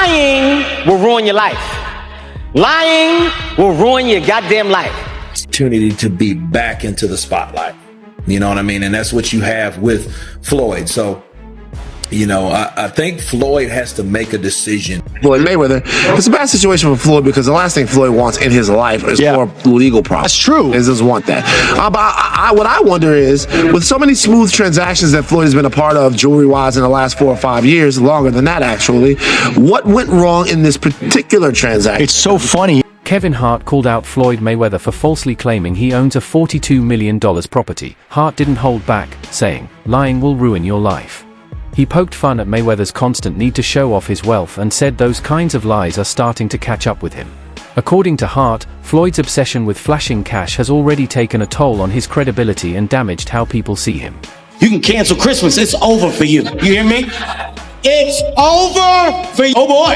Lying will ruin your life. Lying will ruin your goddamn life. Opportunity to be back into the spotlight. You know what I mean? And that's what you have with Floyd. So, you know, I think Floyd has to make a decision. Floyd Mayweather, it's a bad situation for Floyd because the last thing Floyd wants in his life is more legal problems. That's true. He doesn't want that. But what I wonder is, with so many smooth transactions that Floyd has been a part of, jewelry-wise, in the last 4 or 5 years, longer than that actually, what went wrong in this particular transaction? It's so funny. Kevin Hart called out Floyd Mayweather for falsely claiming he owns a $42 million property. Hart didn't hold back, saying, "Lying will ruin your life." He poked fun at Mayweather's constant need to show off his wealth and said those kinds of lies are starting to catch up with him. According to Hart, Floyd's obsession with flashing cash has already taken a toll on his credibility and damaged how people see him. You can cancel Christmas. It's over for you. You hear me? It's over for you. Oh boy.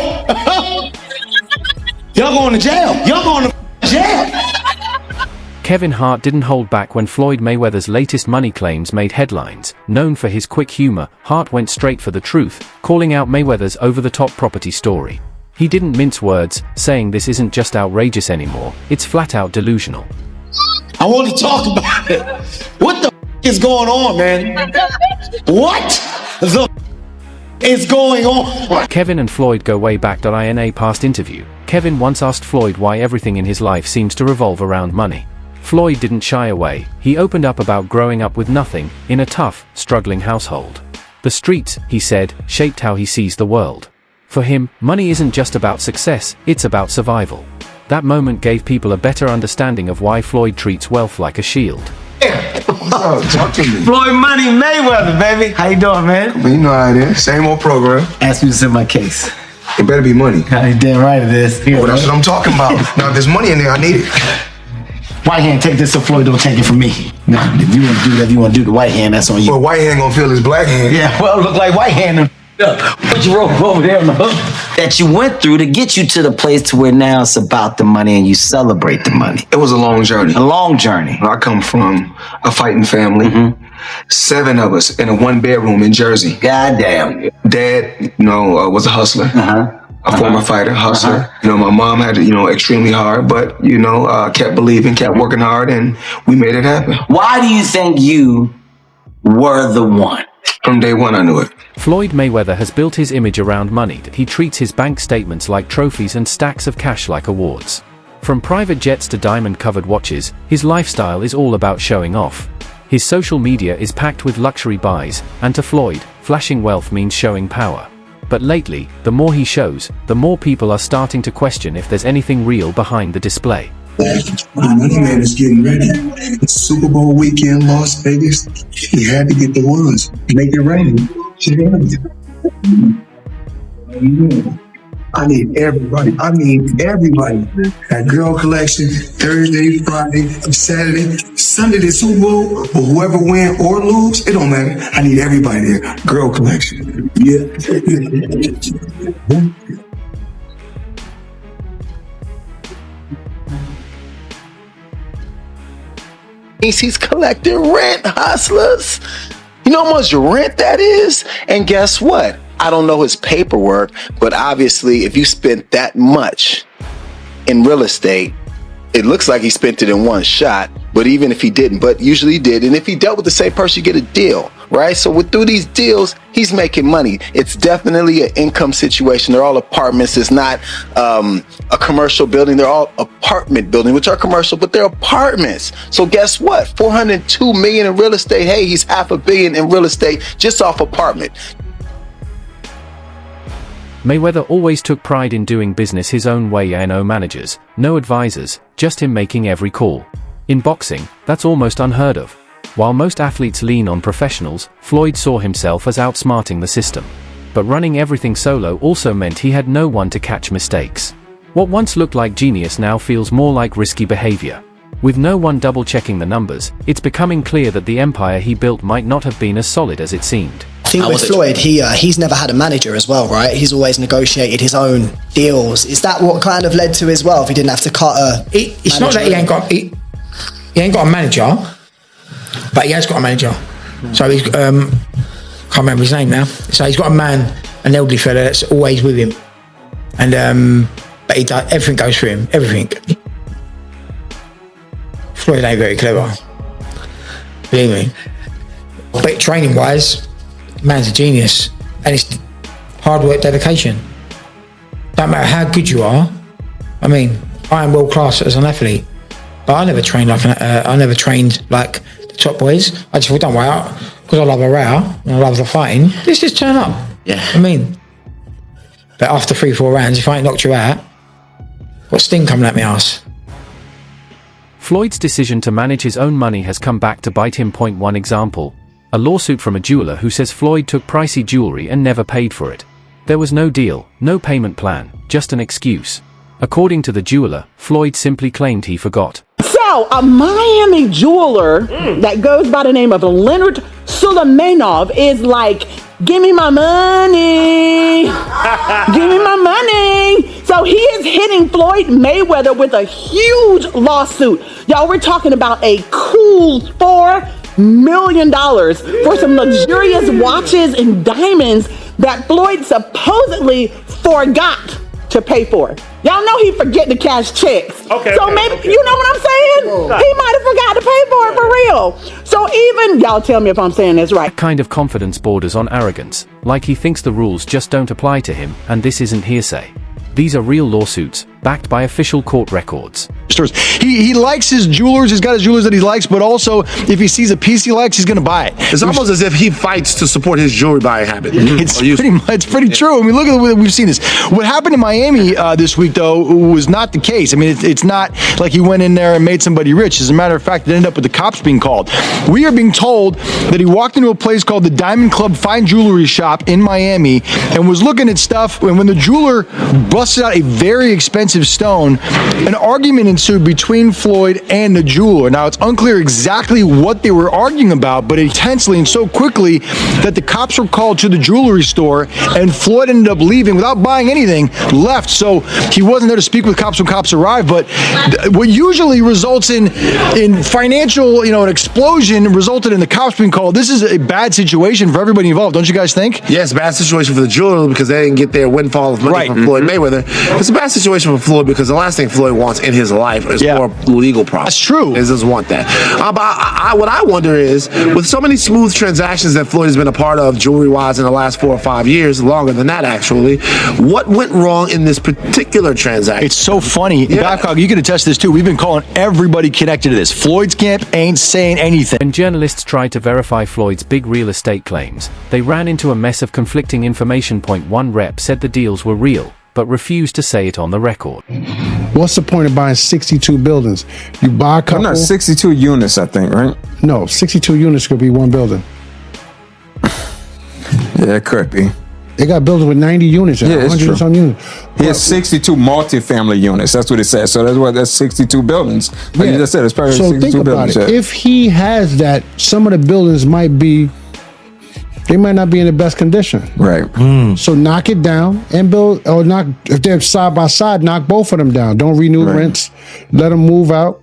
Y'all going to jail. Y'all going to jail. Kevin Hart didn't hold back when Floyd Mayweather's latest money claims made headlines. Known for his quick humor, Hart went straight for the truth, calling out Mayweather's over-the-top property story. He didn't mince words, saying this isn't just outrageous anymore, it's flat-out delusional. I want to talk about it. What the is going on, man? What the is going on? Kevin and Floyd go way back. In a past interview, Kevin once asked Floyd why everything in his life seems to revolve around money. Floyd didn't shy away. He opened up about growing up with nothing, in a tough, struggling household. The streets, he said, shaped how he sees the world. For him, money isn't just about success, it's about survival. That moment gave people a better understanding of why Floyd treats wealth like a shield. Talk to me. Floyd Money Mayweather, baby. How you doing, man? You know how it is. Same old program. Ask me to send my case. It better be money. You damn right it is. Here, Well, that's what I'm talking about. Now, if there's money in there, I need it. White hand, take this so Floyd don't take it from me. Nah, if you want to do that, you want to do the white hand, that's on you. Well, white hand gonna feel his black hand. Yeah, well, it look like white hand. Put your rope over there on the hook. That you went through to get you to the place to where now it's about the money and you celebrate the money. It was a long journey. A long journey. I come from a fighting family. 7 of us in a 1-bedroom in Jersey. Goddamn. Dad, was a hustler. A former fighter, hustler. My mom had it, extremely hard, but, kept believing, kept working hard, and we made it happen. Why do you think you were the one? From day one, I knew it. Floyd Mayweather has built his image around money. He treats his bank statements like trophies and stacks of cash like awards. From private jets to diamond-covered watches, his lifestyle is all about showing off. His social media is packed with luxury buys, and to Floyd, flashing wealth means showing power. But lately, the more he shows, the more people are starting to question if there's anything real behind the display. The money man is getting ready. It's Super Bowl weekend, Las Vegas. He had to get the ones. Make it rain. I need everybody. That girl collection, Thursday, Friday, Saturday, Sunday, the Super Bowl, or whoever win or lose, it don't matter. I need everybody there. Girl collection. Yeah. He's collecting rent, hustlers. You know how much rent that is? And guess what? I don't know his paperwork, but obviously if you spent that much in real estate, it looks like he spent it in one shot, but even if he didn't, but usually he did. And if he dealt with the same person, you get a deal, right? So through these deals, he's making money. It's definitely an income situation. They're all apartments. It's not a commercial building. They're all apartment buildings, which are commercial, but they're apartments. So guess what? $402 million in real estate. Hey, he's $500 million in real estate just off apartment. Mayweather always took pride in doing business his own way. No managers, no advisors, just him making every call. In boxing, that's almost unheard of. While most athletes lean on professionals, Floyd saw himself as outsmarting the system. But running everything solo also meant he had no one to catch mistakes. What once looked like genius now feels more like risky behavior. With no one double-checking the numbers, it's becoming clear that the empire he built might not have been as solid as it seemed. I think with Floyd, he's never had a manager as well, right? He's always negotiated his own deals. Is that what kind of led to his wealth? He didn't have to cut a It's not that he ain't got a manager, but he has got a manager. So he's can't remember his name now. So he's got a man, an elderly fella that's always with him. And but he does, everything goes through him, everything. Floyd ain't very clever, believe me. But training wise, man's a genius, and it's hard work, dedication. Don't matter how good you are. I mean, I am world class as an athlete, but I never trained like the top boys. I just thought, don't worry out, because I love a row and I love the fighting. Let's just turn up. Yeah. I mean, but after 3-4 rounds, if I ain't knocked you out, what's Sting coming at me ass? Floyd's decision to manage his own money has come back to bite him. Point one example: a lawsuit from a jeweler who says Floyd took pricey jewelry and never paid for it. There was no deal, no payment plan, just an excuse. According to the jeweler, Floyd simply claimed he forgot. So, a Miami jeweler that goes by the name of Leonard Suleymanov is like, give me my money. Give me my money. So he is hitting Floyd Mayweather with a huge lawsuit. Y'all, we're talking about a cool $4 million for some luxurious watches and diamonds that Floyd supposedly forgot to pay for. Y'all know he forget to cash checks. You know what I'm saying? He might have forgot to pay for it for real. So even, y'all tell me if I'm saying this right. That kind of confidence borders on arrogance, like he thinks the rules just don't apply to him, and this isn't hearsay. These are real lawsuits, backed by official court records. He likes his jewelers, he's got his jewelers that he likes, but also if he sees a piece he likes, he's going to buy it. It's almost as if he fights to support his jewelry buying habit. It's pretty true. I mean, look at the way that we've seen this. What happened in Miami this week, though, was not the case. I mean, it's not like he went in there and made somebody rich. As a matter of fact, it ended up with the cops being called. We are being told that he walked into a place called the Diamond Club Fine Jewelry Shop in Miami and was looking at stuff, and when the jeweler busted out a very expensive stone, an argument ensued between Floyd and the jeweler. Now, it's unclear exactly what they were arguing about, but intensely and so quickly that the cops were called to the jewelry store, and Floyd ended up leaving without buying anything, left. So he wasn't there to speak with cops when cops arrived, but what usually results in financial, an explosion resulted in the cops being called. This is a bad situation for everybody involved, don't you guys think? Yes, bad situation for the jeweler because they didn't get their windfall of money from Floyd Mayweather. It's a bad situation for Floyd because the last thing Floyd wants in his life is more legal problems. That's true. He doesn't want that. But what I wonder is, with so many smooth transactions that Floyd has been a part of jewelry-wise in the last 4 or 5 years, longer than that actually, what went wrong in this particular transaction? It's so funny. Babcock, you can attest to this too. We've been calling everybody connected to this. Floyd's camp ain't saying anything. When journalists tried to verify Floyd's big real estate claims, they ran into a mess of conflicting information. Point one rep said the deals were real, but refused to say it on the record. What's the point of buying 62 buildings? You buy a couple... No, 62 units, I think, right? No, 62 units could be one building. Yeah, it could be. They got buildings with 90 units, yeah, 100 and some units. He has 62 multi-family units. That's what it says. So that's 62 buildings. Like you just said, it's probably so 62 think buildings. about it. If he has that, some of the buildings might not be in the best condition. Right. So knock it down and build, or knock, if they're side by side, knock both of them down. Don't renew rents. Let them move out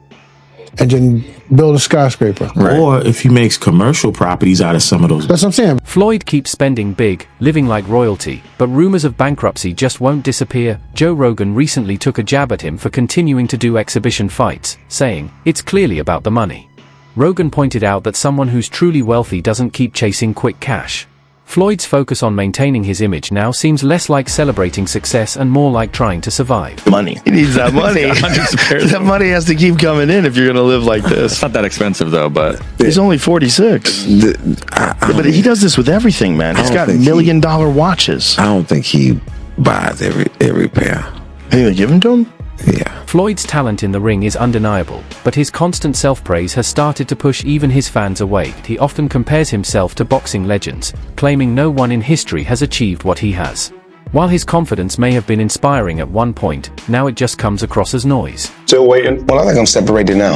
and then build a skyscraper. Or if he makes commercial properties out of some of those. That's what I'm saying. Floyd keeps spending big, living like royalty, but rumors of bankruptcy just won't disappear. Joe Rogan recently took a jab at him for continuing to do exhibition fights, saying, "It's clearly about the money." Rogan pointed out that someone who's truly wealthy doesn't keep chasing quick cash. Floyd's focus on maintaining his image now seems less like celebrating success and more like trying to survive. Money. He needs that money. That money has to keep coming in if you're going to live like this. It's not that expensive, though, but... He's only 46. But he does this with everything, man. He's got $1 million watches. I don't think he buys every pair. Think they give them to him? Yeah. Floyd's talent in the ring is undeniable, but his constant self-praise has started to push even his fans away. He often compares himself to boxing legends, claiming no one in history has achieved what he has. While his confidence may have been inspiring at one point, now it just comes across as noise. Still waiting? Well, I think I'm separated now.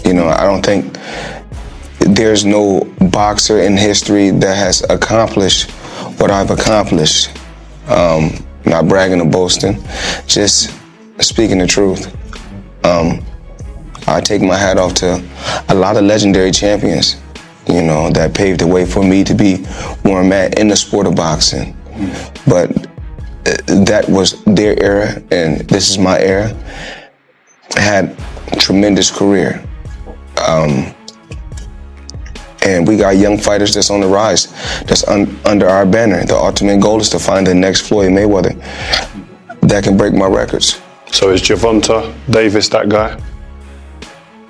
I don't think there's no boxer in history that has accomplished what I've accomplished. Not bragging or boasting, just speaking the truth. I take my hat off to a lot of legendary champions, that paved the way for me to be where I'm at in the sport of boxing. But that was their era and this is my era, had a tremendous career. And we got young fighters that's on the rise, that's under our banner. The ultimate goal is to find the next Floyd Mayweather that can break my records. So is Gervonta Davis that guy?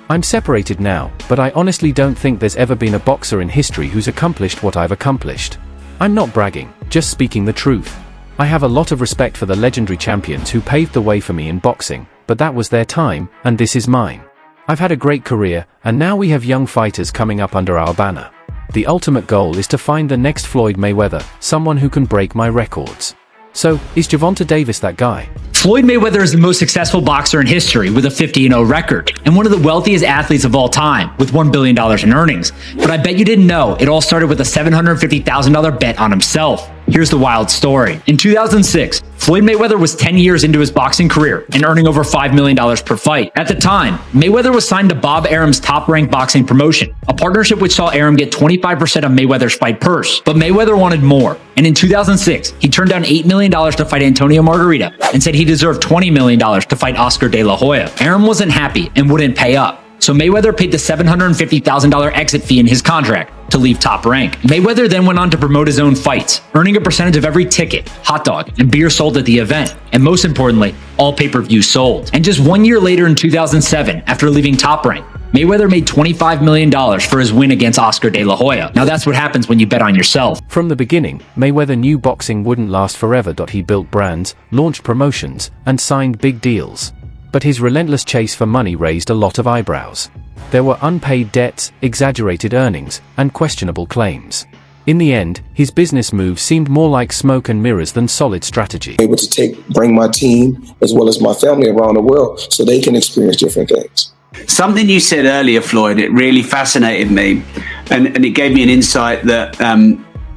I'm separated now, but I honestly don't think there's ever been a boxer in history who's accomplished what I've accomplished. I'm not bragging, just speaking the truth. I have a lot of respect for the legendary champions who paved the way for me in boxing, but that was their time, and this is mine. I've had a great career, and now we have young fighters coming up under our banner. The ultimate goal is to find the next Floyd Mayweather, someone who can break my records. So, is Gervonta Davis that guy? Floyd Mayweather is the most successful boxer in history with a 50-0 record, and one of the wealthiest athletes of all time with $1 billion in earnings. But I bet you didn't know it all started with a $750,000 bet on himself. Here's the wild story. In 2006, Floyd Mayweather was 10 years into his boxing career and earning over $5 million per fight. At the time, Mayweather was signed to Bob Arum's Top-Rank Boxing promotion, a partnership which saw Arum get 25% of Mayweather's fight purse. But Mayweather wanted more, and in 2006, he turned down $8 million to fight Antonio Margarita and said he deserved $20 million to fight Oscar De La Hoya. Arum wasn't happy and wouldn't pay up. So Mayweather paid the $750,000 exit fee in his contract to leave Top Rank. Mayweather then went on to promote his own fights, earning a percentage of every ticket, hot dog, and beer sold at the event, and most importantly, all pay-per-views sold. And just 1 year later in 2007, after leaving Top Rank, Mayweather made $25 million for his win against Oscar De La Hoya. Now that's what happens when you bet on yourself. From the beginning, Mayweather knew boxing wouldn't last forever. He built brands, launched promotions, and signed big deals. But his relentless chase for money raised a lot of eyebrows. There were unpaid debts, exaggerated earnings, and questionable claims. In the end, his business moves seemed more like smoke and mirrors than solid strategy. Able to bring my team as well as my family around the world so they can experience different things. Something you said earlier, Floyd, it really fascinated me, and it gave me an insight that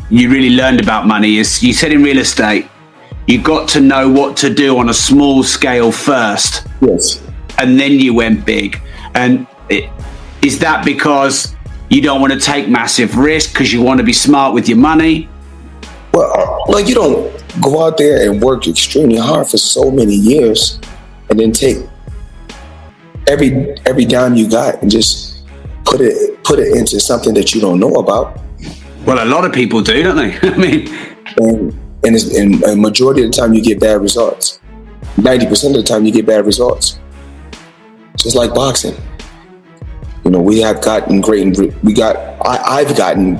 you really learned about money. Is you said in real estate, you got to know what to do on a small scale first. Yes. And then you went big. And is that because you don't want to take massive risk because you want to be smart with your money? Well, like you don't go out there and work extremely hard for so many years and then take every dime you got and just put it into something that you don't know about. Well, a lot of people do, don't they? I mean, and a majority of the time you get bad results. 90% of the time you get bad results. Just like boxing. You know, I've gotten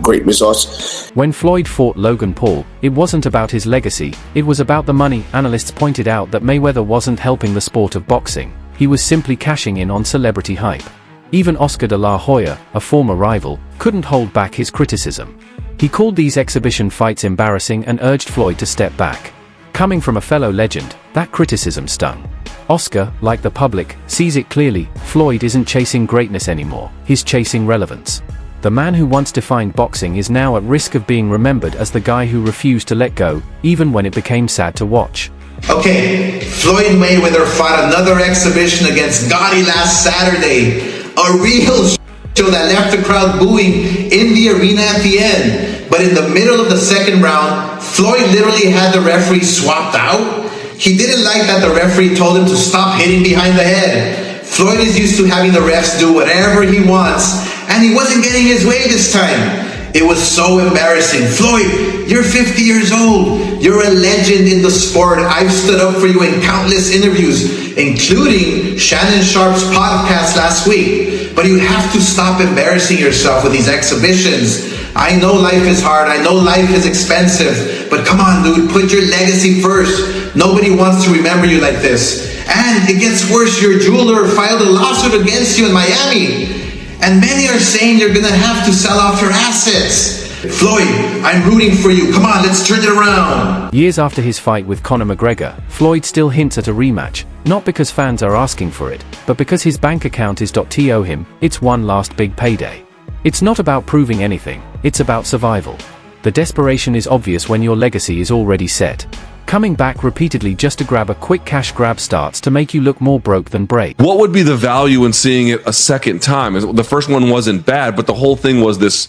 great results. When Floyd fought Logan Paul, it wasn't about his legacy, it was about the money. Analysts pointed out that Mayweather wasn't helping the sport of boxing, he was simply cashing in on celebrity hype. Even Oscar De La Hoya, a former rival, couldn't hold back his criticism. He called these exhibition fights embarrassing and urged Floyd to step back. Coming from a fellow legend, that criticism stung. Oscar, like the public, sees it clearly. Floyd isn't chasing greatness anymore, he's chasing relevance. The man who once defined boxing is now at risk of being remembered as the guy who refused to let go, even when it became sad to watch. Okay, Floyd Mayweather fought another exhibition against Gotti last Saturday. A real show that left the crowd booing in the arena at the end. But in the middle of the second round, Floyd literally had the referee swapped out. He didn't like that the referee told him to stop hitting behind the head. Floyd is used to having the refs do whatever he wants, and he wasn't getting his way this time. It was so embarrassing. Floyd, you're 50 years old. You're a legend in the sport. I've stood up for you in countless interviews, including Shannon Sharp's podcast last week. But you have to stop embarrassing yourself with these exhibitions. I know life is hard. I know life is expensive. But come on, dude, put your legacy first. Nobody wants to remember you like this. And it gets worse. Your jeweler filed a lawsuit against you in Miami. And many are saying you're gonna have to sell off your assets. Floyd, I'm rooting for you. Come on, let's turn it around. Years after his fight with Conor McGregor, Floyd still hints at a rematch, not because fans are asking for it, but because his bank account is to him. It's one last big payday. It's not about proving anything, it's about survival. The desperation is obvious when your legacy is already set. Coming back repeatedly just to grab a quick cash grab starts to make you look more broke than break. What would be the value in seeing it a second time? The first one wasn't bad, but the whole thing was this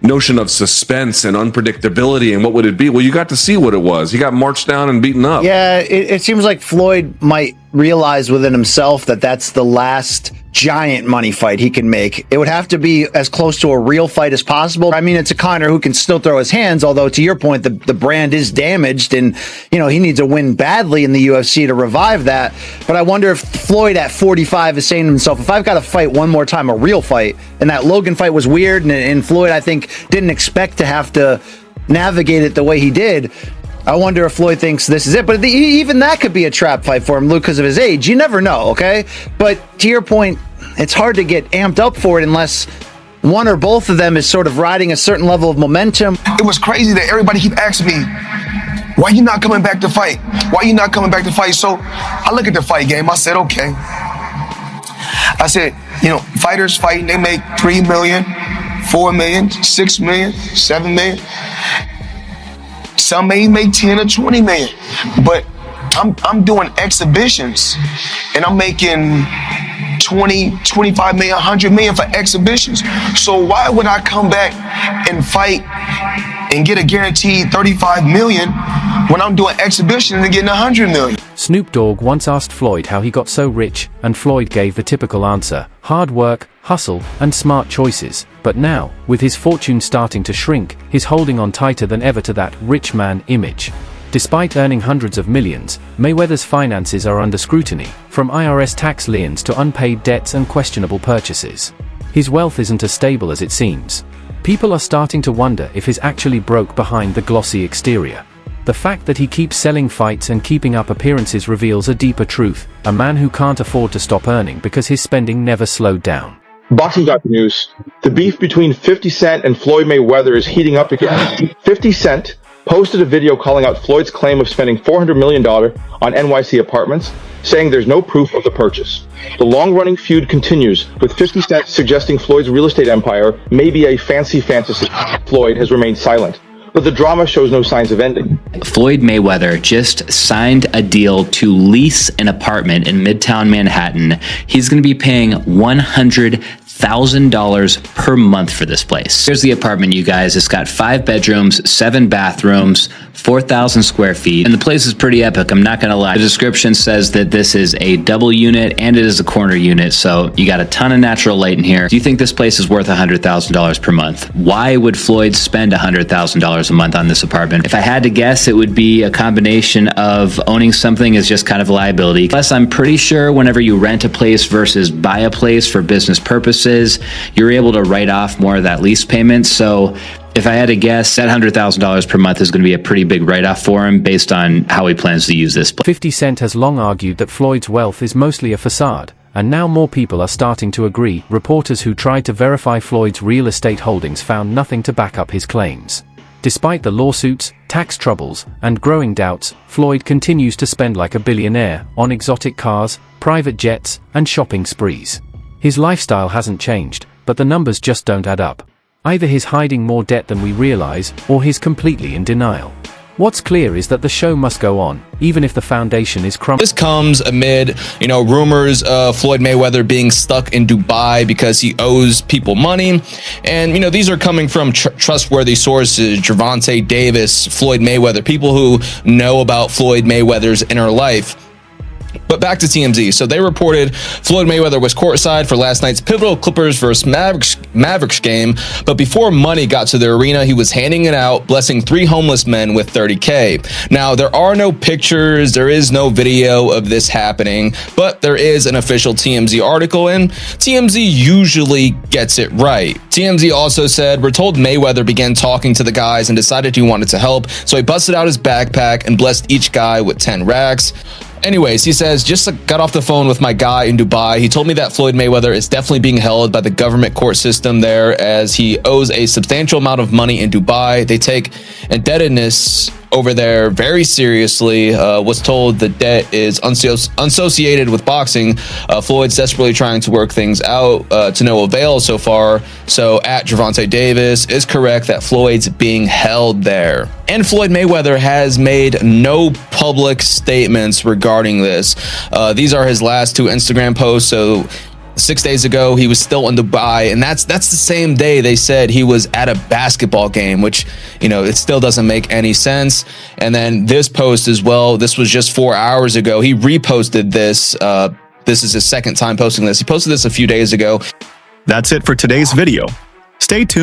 notion of suspense and unpredictability and what would it be. Well, you got to see what it was. He got marched down and beaten up. Yeah, it seems like Floyd might realize within himself that that's the last giant money fight he can make. It would have to be as close to a real fight as possible. I mean, it's a Conor who can still throw his hands, although to your point, the brand is damaged and, you know, he needs a win badly in the UFC to revive that. But I wonder if Floyd at 45 is saying to himself, if I've got to fight one more time, a real fight, and that Logan fight was weird, and Floyd, I think, didn't expect to have to navigate it the way he did. I wonder if Floyd thinks this is it, but even that could be a trap fight for him, Luke, because of his age. You never know, okay? But to your point, it's hard to get amped up for it unless one or both of them is sort of riding a certain level of momentum. It was crazy that everybody keep asking me, why you not coming back to fight? Why you not coming back to fight? So I look at the fight game. I said, okay. I said, you know, fighters fighting, they make 3 million, 4 million, 6 million, 7 million. Some may make 10 or 20 million, but I'm doing exhibitions and I'm making 20, 25 million, 100 million for exhibitions. So why would I come back and fight and get a guaranteed 35 million when I'm doing exhibitions and getting 100 million? Snoop Dogg once asked Floyd how he got so rich, and Floyd gave the typical answer: hard work, hustle, and smart choices. But now, with his fortune starting to shrink, he's holding on tighter than ever to that rich man image. Despite earning hundreds of millions, Mayweather's finances are under scrutiny, from IRS tax liens to unpaid debts and questionable purchases. His wealth isn't as stable as it seems. People are starting to wonder if he's actually broke behind the glossy exterior. The fact that he keeps selling fights and keeping up appearances reveals a deeper truth: a man who can't afford to stop earning because his spending never slowed down. Boxing got the news. The beef between 50 Cent and Floyd Mayweather is heating up again. 50 Cent posted a video calling out Floyd's claim of spending $400 million on NYC apartments, saying there's no proof of the purchase. The long-running feud continues, with 50 Cent suggesting Floyd's real estate empire may be a fancy fantasy. Floyd has remained silent, but the drama shows no signs of ending. Floyd Mayweather just signed a deal to lease an apartment in Midtown Manhattan. He's going to be paying $100,000 per month for this place. Here's the apartment, you guys. It's got 5 bedrooms, 7 bathrooms, 4,000 square feet, and the place is pretty epic, I'm not gonna lie. The description says that this is a double unit and it is a corner unit, so you got a ton of natural light in here. Do you think this place is worth $100,000 per month? Why would Floyd spend $100,000 a month on this apartment? If I had to guess, it would be a combination of owning something is just kind of a liability. Plus, I'm pretty sure whenever you rent a place versus buy a place for business purposes, you're able to write off more of that lease payment. So if I had to guess, that $100,000 per month is going to be a pretty big write-off for him based on how he plans to use this place. 50 Cent has long argued that Floyd's wealth is mostly a facade, and now more people are starting to agree. Reporters who tried to verify Floyd's real estate holdings found nothing to back up his claims. Despite the lawsuits, tax troubles, and growing doubts, Floyd continues to spend like a billionaire on exotic cars, private jets, and shopping sprees. His lifestyle hasn't changed, but the numbers just don't add up. Either he's hiding more debt than we realize, or he's completely in denial. What's clear is that the show must go on, even if the foundation is crumbling. This comes amid, rumors of Floyd Mayweather being stuck in Dubai because he owes people money. And, these are coming from trustworthy sources: Gervonta Davis, Floyd Mayweather, people who know about Floyd Mayweather's inner life. But back to TMZ. So they reported Floyd Mayweather was courtside for last night's pivotal Clippers versus Mavericks game. But before money got to the arena, he was handing it out, blessing 3 homeless men with $30K. Now, there are no pictures, there is no video of this happening, but there is an official TMZ article, and TMZ usually gets it right. TMZ also said, "We're told Mayweather began talking to the guys and decided he wanted to help, so he busted out his backpack and blessed each guy with 10 racks. Anyways, he says, just got off the phone with my guy in Dubai. He told me that Floyd Mayweather is definitely being held by the government court system there, as he owes a substantial amount of money in Dubai. They take indebtedness over there very seriously. Was told the debt is unassociated with boxing. Floyd's desperately trying to work things out to no avail so far. So at Gervonta Davis is correct that Floyd's being held there. And Floyd Mayweather has made no public statements regarding this. These are his last 2 Instagram posts. So 6 days ago, he was still in Dubai, and that's the same day they said he was at a basketball game, which, you know, it still doesn't make any sense. And then this post as well, this was just 4 hours ago. He reposted this. This is his second time posting this. He posted this a few days ago. That's it for today's video. Stay tuned.